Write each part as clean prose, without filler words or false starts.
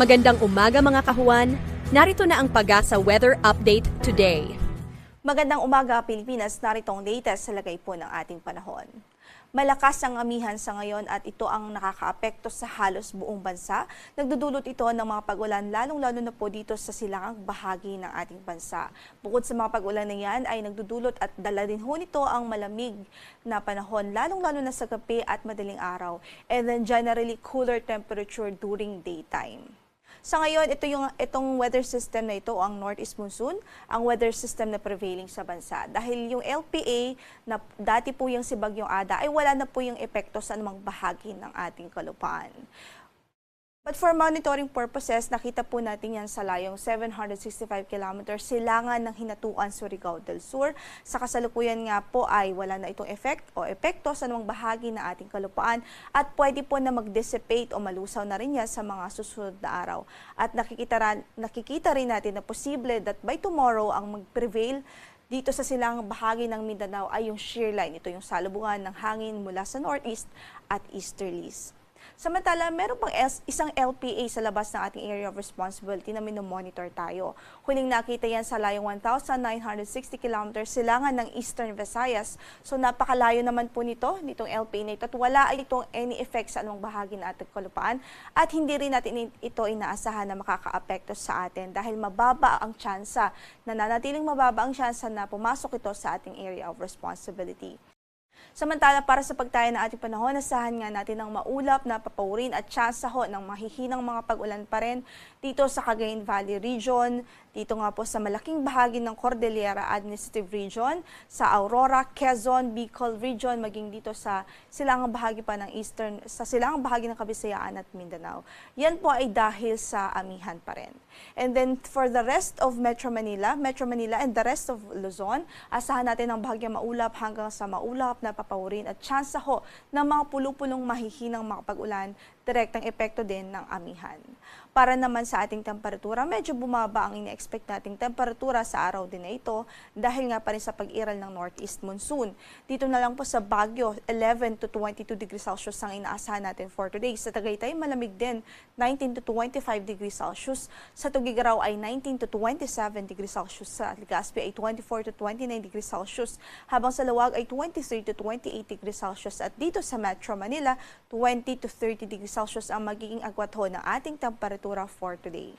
Magandang umaga mga kahuan. Narito na ang Pag-asa Weather Update today. Magandang umaga Pilipinas, narito ang latest sa lagay po ng ating panahon. Malakas ang amihan sa ngayon at ito ang nakakaapekto sa halos buong bansa. Nagdudulot ito ng mga pag-ulan lalong-lalo na po dito sa silangang bahagi ng ating bansa. Bukod sa mga pag-ulan na yan ay nagdudulot at dala din ho nito ang malamig na panahon lalong-lalo na sa gabi at madaling araw. And then generally cooler temperature during daytime. Sa ngayon, itong weather system na ito, ang Northeast Monsoon, ang weather system na prevailing sa bansa. Dahil yung LPA na dati po yung si Bagyong Ada ay wala na po yung epekto sa anumang bahagi ng ating kalupaan. But for monitoring purposes, nakita po natin yan sa layong 765 kilometers silangan ng Hinatuan, Surigao del Sur. Sa kasalukuyan nga po ay wala na itong epekto sa anumang bahagi ng ating kalupaan at pwede po na mag-dissipate o malusaw na rin yan sa mga susunod na araw. At nakikita rin natin na posible that by tomorrow ang mag-prevail dito sa silangang bahagi ng Mindanao ay yung shear line. Ito yung salubungan ng hangin mula sa northeast at easterlies. Samantala, meron pang isang LPA sa labas ng ating area of responsibility na minomonitor tayo. Huling nakita yan sa layong 1,960 kilometers silangan ng Eastern Visayas. So napakalayo naman po nitong LPA na ito at wala itong any effect sa anumang bahagi ng ating kalupaan at hindi rin natin ito inaasahan na makakaapekto sa atin dahil mababa ang tsansa, nananatiling mababa ang tsansa na pumasok ito sa ating area of responsibility. Samantala, para sa pagtaya ng ating panahon, asahan nga natin ng maulap na papawirin at tsansa ho ng mahihinang mga pag-ulan pa rin dito sa Cagayan Valley Region, dito nga po sa malaking bahagi ng Cordillera Administrative Region, sa Aurora, Quezon, Bicol Region, maging dito sa silangang bahagi pa ng sa silangang bahagi ng Kabisayaan at Mindanao. Yan po ay dahil sa amihan pa rin. And then for the rest of Metro Manila and the rest of Luzon, asahan natin ng bahagyang maulap hanggang sa maulap na papawirin at tsansa ho ng mga pulupulong mahihinang mga pag-ulan, direktang epekto din ng amihan. Para naman sa ating temperatura, medyo bumaba ang ine-expect nating temperatura sa araw din na ito dahil nga pa rin sa pag-iral ng Northeast Monsoon. Dito na lang po sa Baguio, 11 to 22 degrees Celsius ang inaasahan natin for today. Sa Tagaytay, malamig din, 19 to 25 degrees Celsius. Sa Tuguegarao ay 19 to 27 degrees Celsius. Sa Legazpi ay 24 to 29 degrees Celsius. Habang sa Lawag ay 23 to 28 degrees Celsius. At dito sa Metro Manila, 20 to 30 degrees Celsius ang magiging agwat ho ng ating temperatura for today.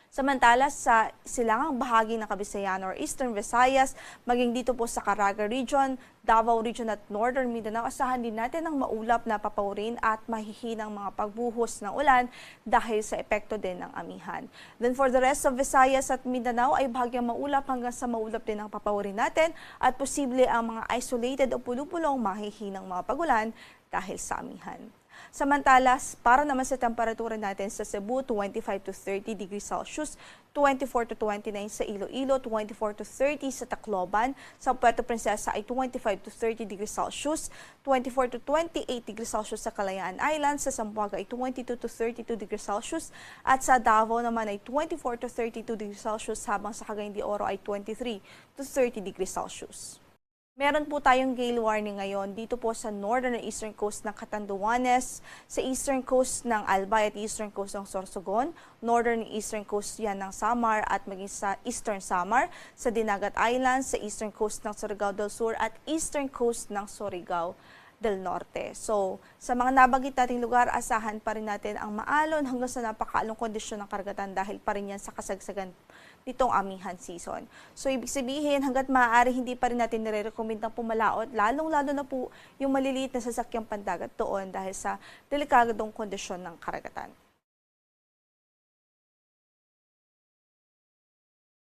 Samantala, sa silangang bahagi ng Kabisayaan or Eastern Visayas, maging dito po sa Caraga Region, Davao Region at Northern Mindanao, asahan din natin ng maulap na papawirin at mahihinang mga pagbuhos ng ulan dahil sa epekto din ng amihan. Then for the rest of Visayas at Mindanao ay bahagyang maulap hanggang sa maulap din ang papawirin natin at posible ang mga isolated o pulupulong mahihinang mga pagulan dahil sa amihan. Samantala, para naman sa temperatura natin sa Cebu, 25 to 30 degrees Celsius, 24 to 29 sa Iloilo, 24 to 30 sa Tacloban, sa Puerto Princesa ay 25 to 30 degrees Celsius, 24 to 28 degrees Celsius sa Kalayaan Islands, sa Zamboanga ay 22 to 32 degrees Celsius, at sa Davao naman ay 24 to 32 degrees Celsius, habang sa Cagayan de Oro ay 23 to 30 degrees Celsius. Meron po tayong gale warning ngayon dito po sa northern and eastern coast ng Catanduanes, sa eastern coast ng Albay at eastern coast ng Sorsogon, northern and eastern coast yan ng Samar at maging sa eastern Samar, sa Dinagat Islands, sa eastern coast ng Surigao del Sur at eastern coast ng Surigao del Norte. So, sa mga nabanggit nating lugar, asahan pa rin natin ang maalon hanggang sa napakaalong kondisyon ng karagatan dahil pa rin yan sa kasagsagan nitong amihan season. So, ibig sabihin, hanggat maaari, hindi pa rin natin nire-recommend ng pumalaot, lalong-lalo na po yung maliliit na sasakyang pandagat doon dahil sa delikadong kondisyon ng karagatan.